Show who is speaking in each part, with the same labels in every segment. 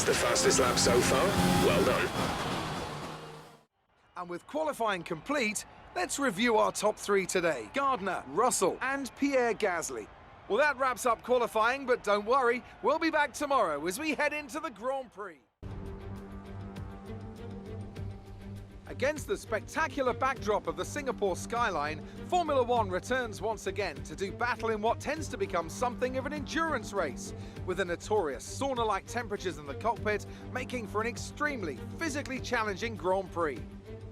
Speaker 1: That's the fastest lap so far. Well done.
Speaker 2: And with qualifying complete, let's review our top three today. Gardner, Russell and Pierre Gasly. Well, that wraps up qualifying, but don't worry, we'll be back tomorrow as we head into the Grand Prix. Against the spectacular backdrop of the Singapore skyline, Formula One returns once again to do battle in what tends to become something of an endurance race, with the notorious sauna-like temperatures in the cockpit making for an extremely physically challenging Grand Prix.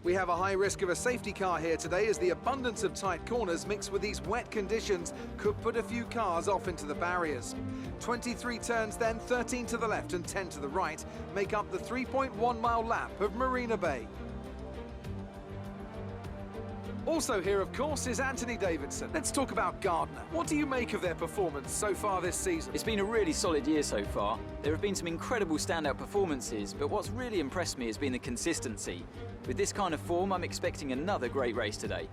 Speaker 2: We have a high risk of a safety car here today as the abundance of tight corners mixed with these wet conditions could put a few cars off into the barriers. 23 turns then, 13 to the left and 10 to the right, make up the 3.1-mile lap of Marina Bay. Also here, of course, is Anthony Davidson. Let's talk about Gardner. What do you make of their performance so far this season?
Speaker 3: It's been a really solid year so far. There have been some incredible standout performances, but what's really impressed me has been the consistency. With this kind of form, I'm expecting another great race today.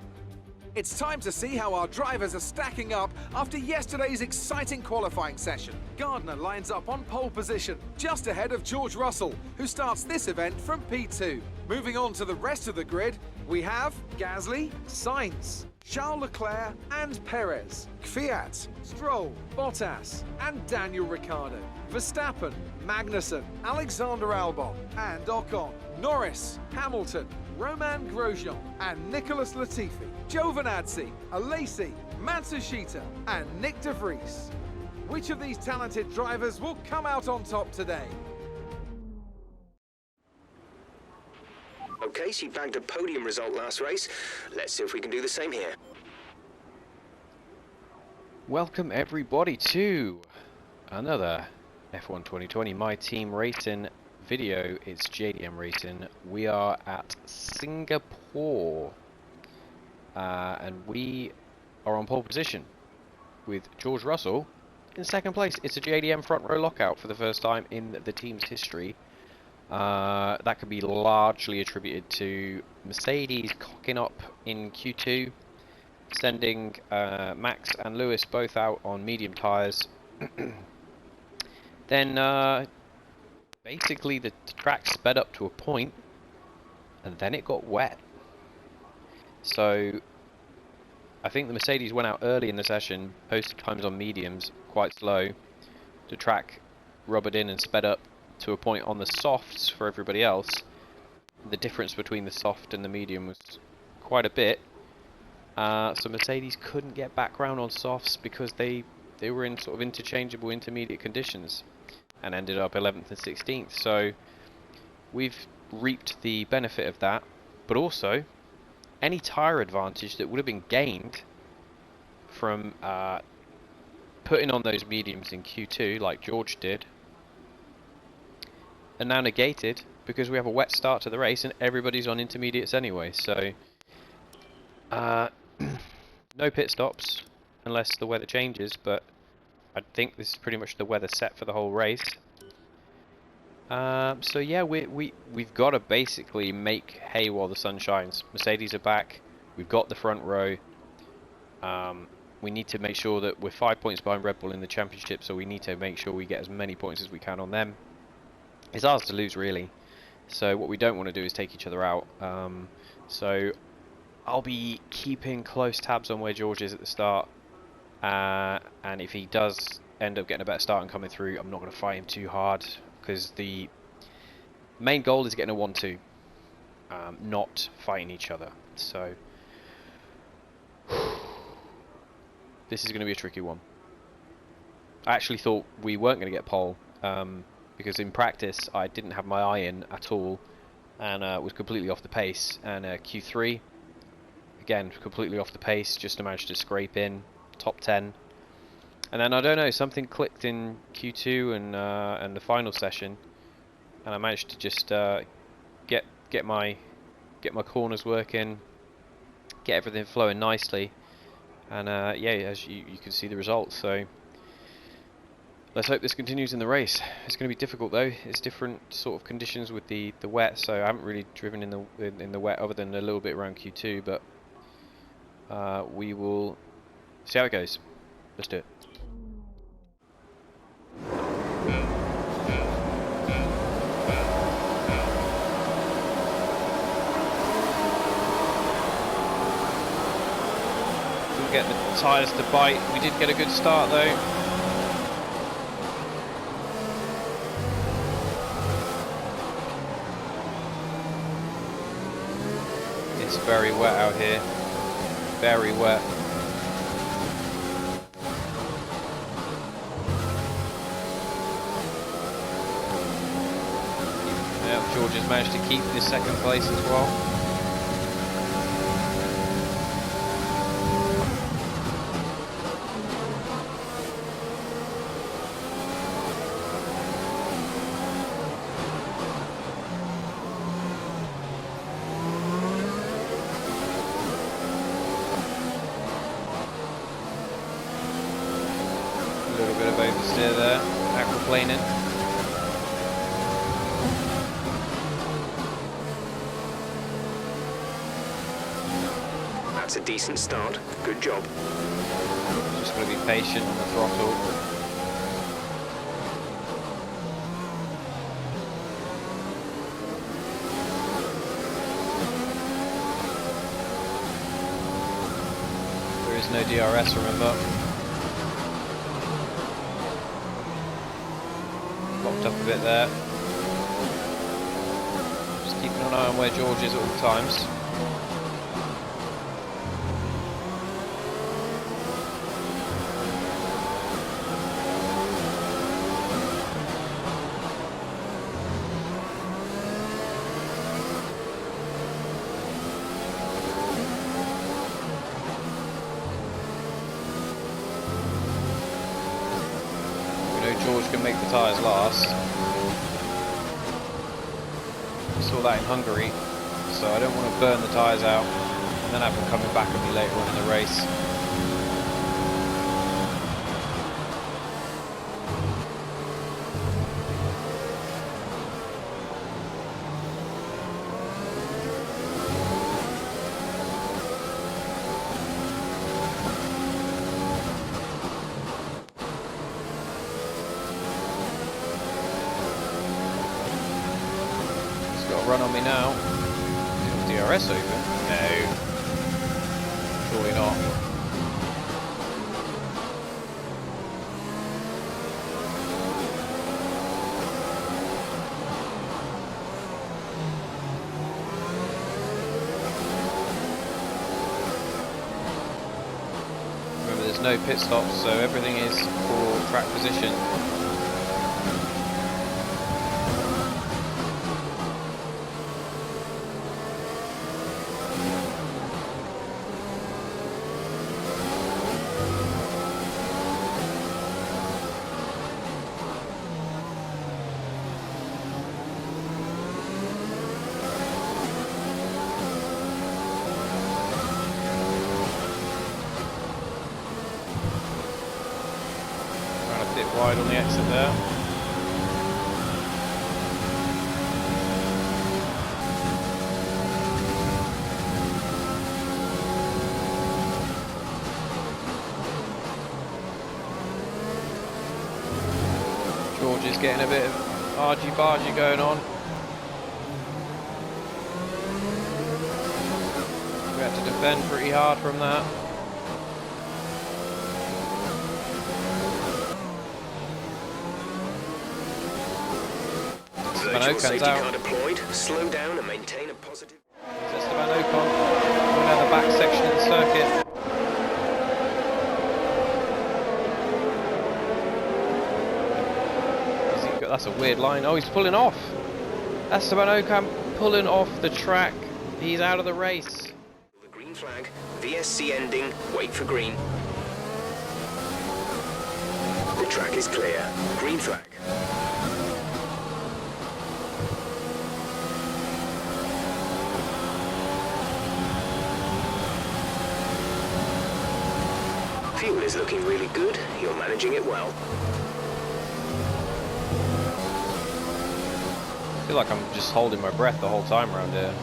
Speaker 2: It's time to see how our drivers are stacking up after yesterday's exciting qualifying session. Gardner lines up on pole position, just ahead of George Russell, who starts this event from P2. Moving on to the rest of the grid, we have Gasly, Sainz, Charles Leclerc and Perez, Kvyat, Stroll, Bottas and Daniel Ricciardo, Verstappen, Magnussen, Alexander Albon and Ocon, Norris, Hamilton, Romain Grosjean and Nicholas Latifi, Giovinazzi, Alesi, Matsushita and Nick De Vries. Which of these talented drivers will come out on top today?
Speaker 1: Okay, she bagged a podium result last race. Let's see if we can do the same here.
Speaker 4: Welcome everybody to another F1 2020 My Team Racing video. It's JDM Racing. We are at Singapore and we are on pole position with George Russell in second place. It's a JDM front row lockout for the first time in the team's history. That could be largely attributed to Mercedes cocking up in Q2, sending Max and Lewis both out on medium tyres. Then basically the track sped up to a point and then it got wet. So I think the Mercedes went out early in the session, posted times on mediums quite slow. The track rubbered in and sped up to a point on the softs for everybody else. The difference between the soft and the medium was quite a bit. So Mercedes couldn't get back round on softs because they were in sort of interchangeable intermediate conditions and ended up 11th and 16th. So we've reaped the benefit of that, but also any tyre advantage that would have been gained from putting on those mediums in Q2 like George did are now negated because we have a wet start to the race and everybody's on intermediates anyway. So no pit stops unless the weather changes, but I think this is pretty much the weather set for the whole race. So yeah, we've got to basically make hay while the sun shines. Mercedes are back. We've got the front row. We need to make sure that we're 5 points behind Red Bull in the championship, so we need to make sure we get as many points as we can on them. It's ours to lose, really. So what we don't want to do is take each other out. So I'll be keeping close tabs on where George is at the start. And if he does end up getting a better start and coming through, I'm not going to fight him too hard, because the main goal is getting a 1-2, not fighting each other. So this is going to be a tricky one. I actually thought we weren't going to get pole, because in practice I didn't have my eye in at all and was completely off the pace. And Q3, again, completely off the pace, just to manage to scrape in top 10. And then I don't know, something clicked in Q2 and the final session, and I managed to just get my corners working, get everything flowing nicely, and yeah, as you can see the results. So let's hope this continues in the race. It's going to be difficult though. It's different sort of conditions with the wet, so I haven't really driven in the wet other than a little bit around Q2, but we will see how it goes. Let's do it. Can't get the tyres to bite. We did get a good start though. It's very wet out here. Very wet. Yeah, George has managed to keep this second place as well. A little bit of oversteer there, aquaplaning.
Speaker 1: That's a decent start. Good job.
Speaker 4: Just got to be patient on the throttle. There is no DRS, remember. Locked up a bit there. Just keeping an eye on where George is at all times. George can make the tyres last. We saw that in Hungary, so I don't want to burn the tyres out and then have them coming back at me later on in the race. Run on me now. Is DRS open? No. Surely not. Remember, there's no pit stops, so everything is for track position. Wide on the exit there. George is getting a bit of argy-bargy going on. We had to defend pretty hard from that.
Speaker 1: Virtual safety car deployed. Slow down and maintain a positive.
Speaker 4: Esteban Ocon going down the back section of the circuit. That's a weird line. Oh, he's pulling off. Esteban Ocon pulling off the track. He's out of the race.
Speaker 1: The green flag. VSC ending. Wait for green. The track is clear. Green flag. Fuel is looking really good. You're managing it well.
Speaker 4: I feel like I'm just holding my breath the whole time around here.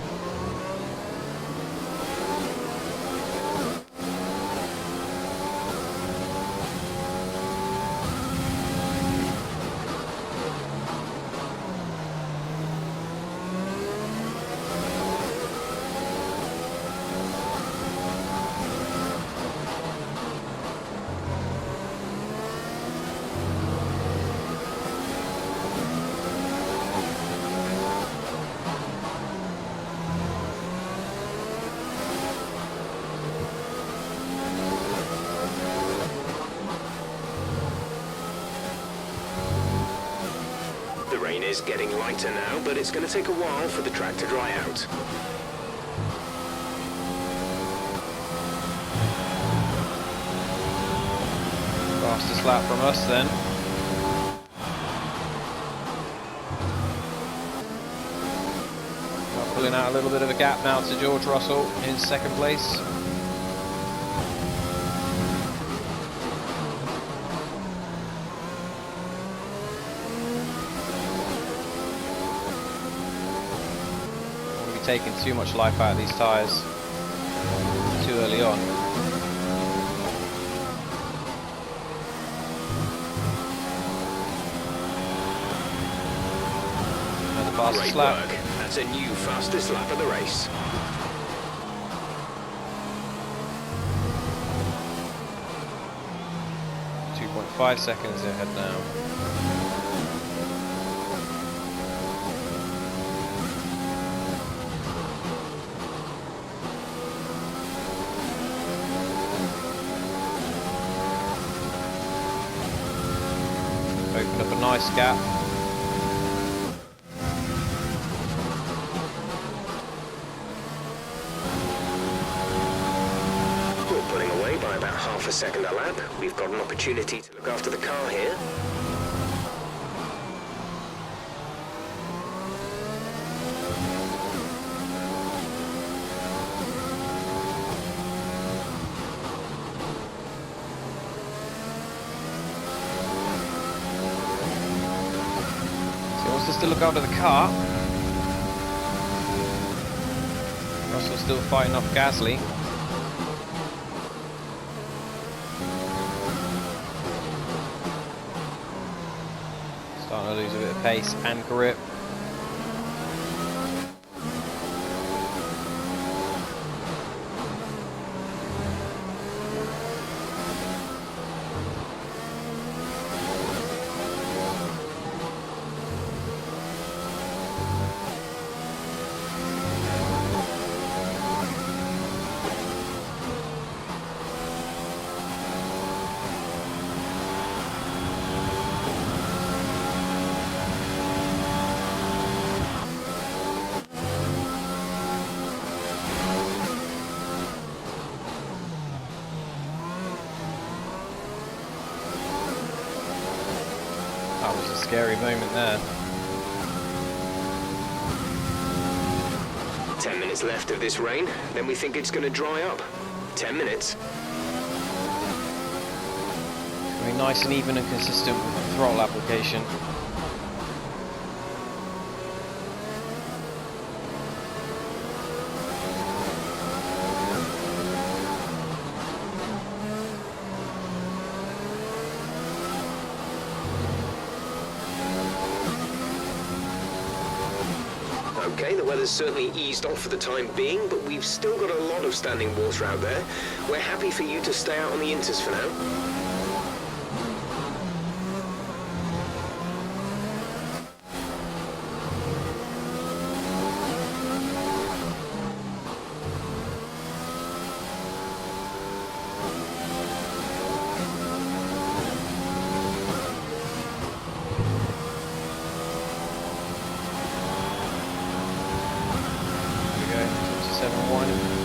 Speaker 1: is getting lighter now, but it's going to take a while for the track to dry out.
Speaker 4: Fastest lap from us then. Pulling out a little bit of a gap now to George Russell in second place. Don't want to be taking too much life out of these tyres too early on. Another fastest lap.
Speaker 1: That's a new fastest lap of the race.
Speaker 4: .5 seconds ahead now. Opened up a nice gap.
Speaker 1: By about half a second a lap. We've got an opportunity to look after the car here.
Speaker 4: So he wants us to look after the car. Russell's still fighting off Gasly. Starting to lose a bit of pace and grip. That was a scary moment there.
Speaker 1: 10 minutes left of this rain, then we think it's going to dry up. 10 minutes.
Speaker 4: I mean, nice and even and consistent with the throttle application.
Speaker 1: Okay, the weather's certainly eased off for the time being, but we've still got a lot of standing water out there. We're happy for you to stay out on the inters for now.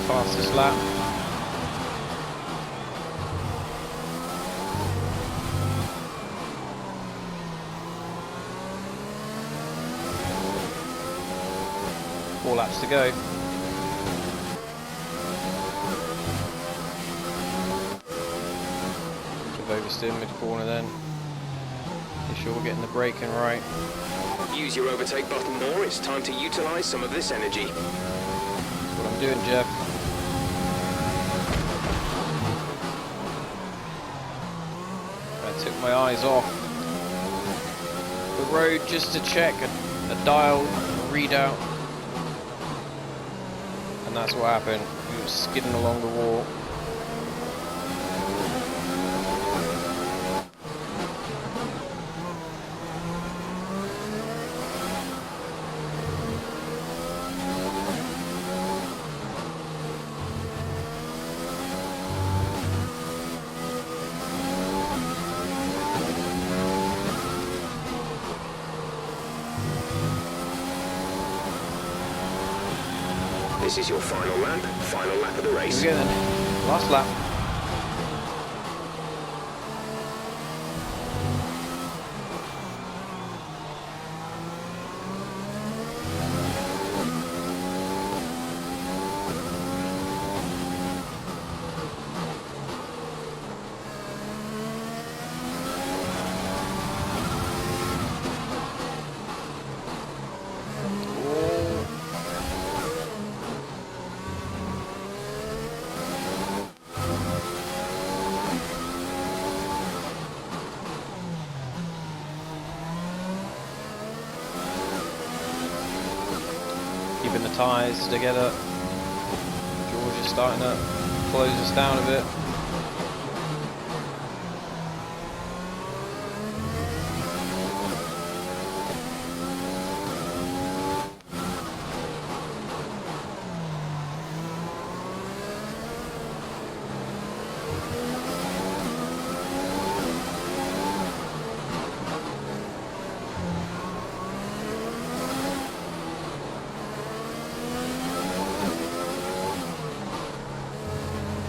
Speaker 4: Fastest lap. Four laps to go. Oversteer mid corner then. Be sure we're getting the braking right.
Speaker 1: Use your overtake button more. It's time to utilize some of this energy.
Speaker 4: That's what I'm doing, Jeff. I took my eyes off the road just to check a dial, a readout. And that's what happened. We were skidding along the wall.
Speaker 1: This is your final lap of the race.
Speaker 4: Here we go then. Last lap. Keeping the tyres together. George is starting to close us down a bit.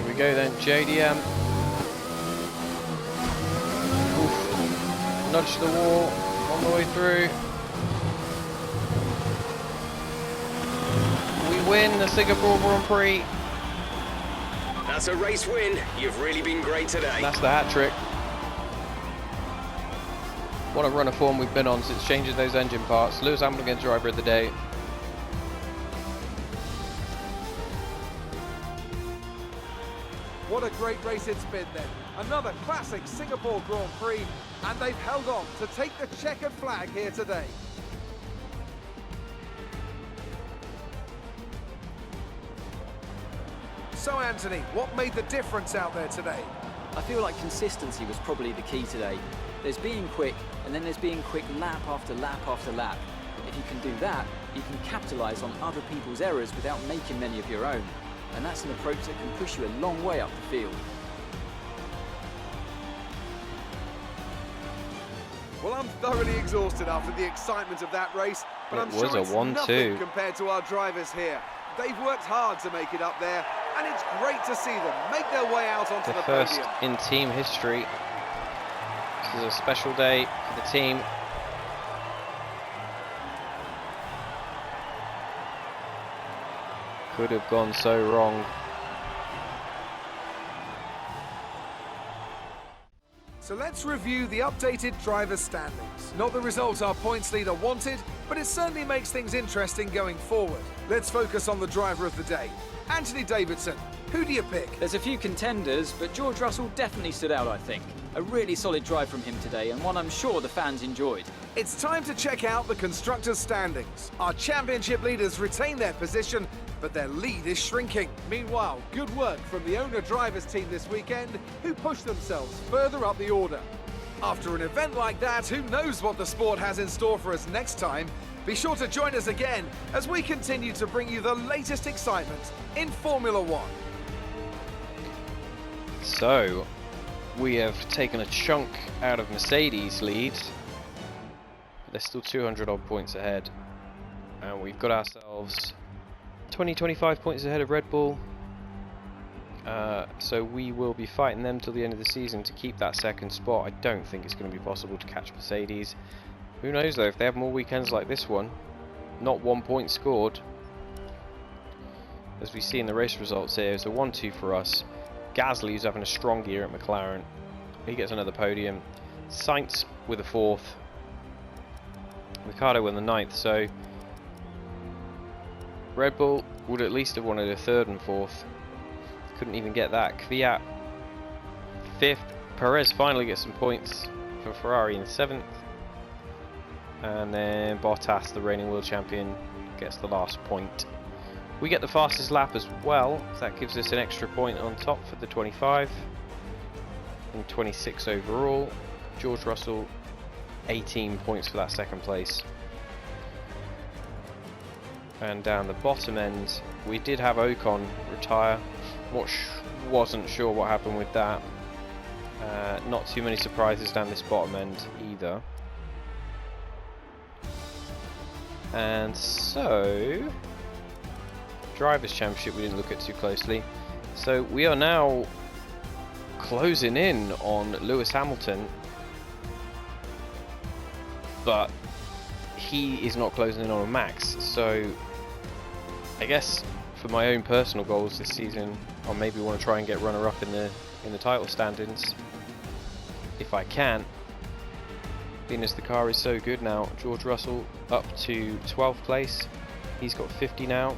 Speaker 4: We go then, JDM. Oof. Nudge the wall on the way through. We win the Singapore Grand Prix.
Speaker 1: That's a race win. You've really been great today.
Speaker 4: That's the hat trick. What a run of form we've been on since changing those engine parts. Lewis Hamilton against driver of the day.
Speaker 2: What a great race it's been then. Another classic Singapore Grand Prix, and they've held on to take the checkered flag here today. So Anthony, what made the difference out there today?
Speaker 3: I feel like consistency was probably the key today. There's being quick, and then there's being quick lap after lap after lap. If you can do that, you can capitalise on other people's errors without making many of your own. And that's an approach that can push you a long way up the field.
Speaker 2: Well, I'm thoroughly exhausted after the excitement of that race, but I'm sure it's
Speaker 4: 1-2
Speaker 2: nothing compared to our drivers here. They've worked hard to make it up there, and it's great to see them make their way out onto the
Speaker 4: First
Speaker 2: podium.
Speaker 4: in team history. This is a special day for the team. Could have gone so wrong.
Speaker 2: So let's review the updated driver standings. Not the result our points leader wanted, but it certainly makes things interesting going forward. Let's focus on the driver of the day. Anthony Davidson, who do you pick?
Speaker 3: There's a few contenders, but George Russell definitely stood out, I think. A really solid drive from him today, and one I'm sure the fans enjoyed.
Speaker 2: It's time to check out the constructors' standings. Our championship leaders retain their position, but their lead is shrinking. Meanwhile, good work from the owner-drivers team this weekend, who pushed themselves further up the order. After an event like that, who knows what the sport has in store for us next time? Be sure to join us again as we continue to bring you the latest excitement in Formula One.
Speaker 4: So, we have taken a chunk out of Mercedes' lead. They're still 200 odd points ahead. And we've got ourselves 20-25 points ahead of Red Bull. So we will be fighting them till the end of the season to keep that second spot. I don't think it's going to be possible to catch Mercedes. Who knows though, if they have more weekends like this one, not 1 point scored. As we see in the race results here, it's a 1-2 for us. Gasly, who's having a strong year at McLaren, he gets another podium. Sainz with a 4th. Ricciardo with the 9th. So Red Bull would at least have wanted a 3rd and 4th. Couldn't even get that. Kvyat 5th. Perez finally gets some points for Ferrari in 7th. And then Bottas, the reigning world champion, gets the last point. We get the fastest lap as well, so that gives us an extra point on top for the 25 and 26 overall. George Russell 18 points for that second place. And down the bottom end, we did have Ocon retire. Wasn't sure what happened with that. Not too many surprises down this bottom end either. And so, Drivers' Championship we didn't look at too closely. So we are now closing in on Lewis Hamilton, but he is not closing in on Max. So I guess for my own personal goals this season, I'll maybe want to try and get runner-up in the title standings if I can, being as the car is so good now. George Russell up to 12th place, he's got 50 now.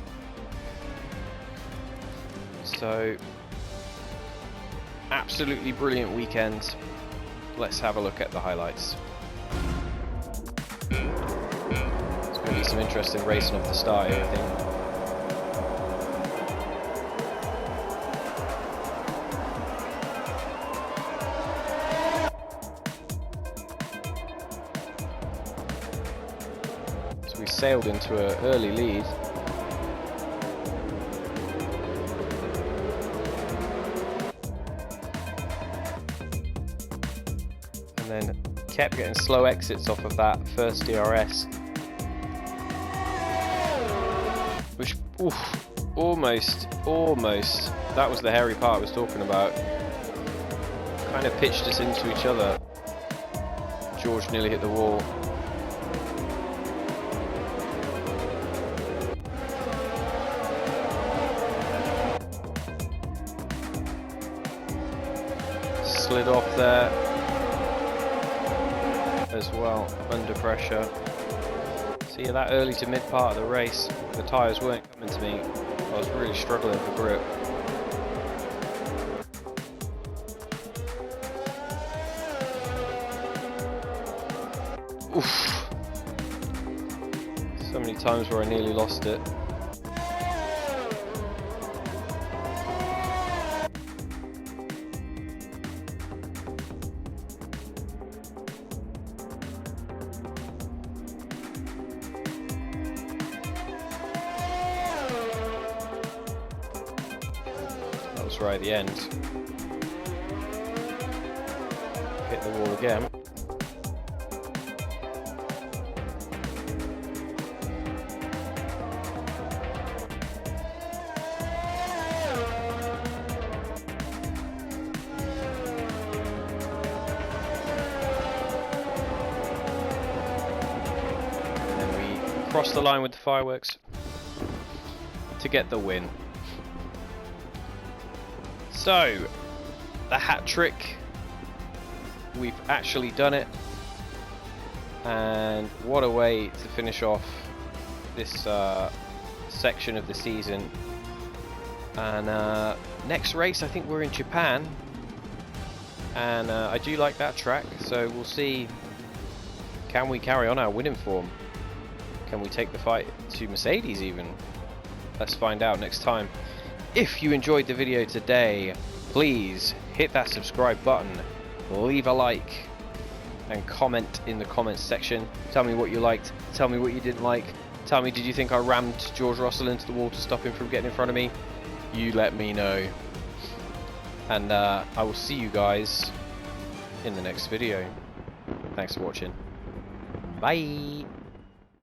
Speaker 4: So absolutely brilliant weekend. Let's have a look at the highlights. There's going to be some interesting racing off the start here, I think. So we sailed into an early lead. And then kept getting slow exits off of that first DRS, which, oof, almost, that was the hairy part I was talking about. Kind of pitched us into each other. George nearly hit the wall. Slid off there as well, under pressure. So yeah, that early to mid part of the race, the tyres weren't coming to me. I was really struggling for grip. Oof. So many times where I nearly lost it. Right at the end. Hit the wall again. And then we cross the line with the fireworks to get the win. So, the hat trick, we've actually done it, and what a way to finish off this section of the season. And next race, I think we're in Japan, and I do like that track, so we'll see, can we carry on our winning form? Can we take the fight to Mercedes even? Let's find out next time. If you enjoyed the video today, please hit that subscribe button, leave a like, and comment in the comments section. Tell me what you liked, tell me what you didn't like. Tell me, did you think I rammed George Russell into the wall to stop him from getting in front of me? You let me know. And I will see you guys in the next video. Thanks for watching. Bye!